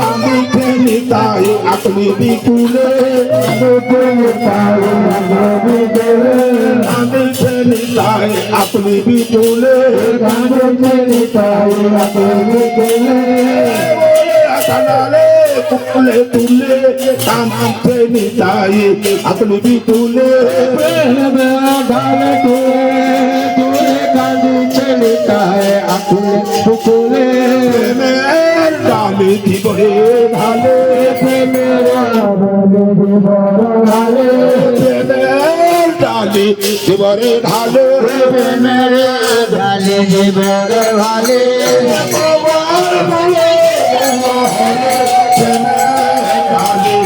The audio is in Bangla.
আমি খেলি তাই আপনি বিকুলে আমি খেলি তাই আপনি বিকুলে তুলে তুলে আমি খেলি তাই আপনি বিকুলে ডালে জীবনে ঢালে ডালে জীবনে ঢালে ঢালে জীবনে ভালে ডালে জীবনে ঢালে ঢালে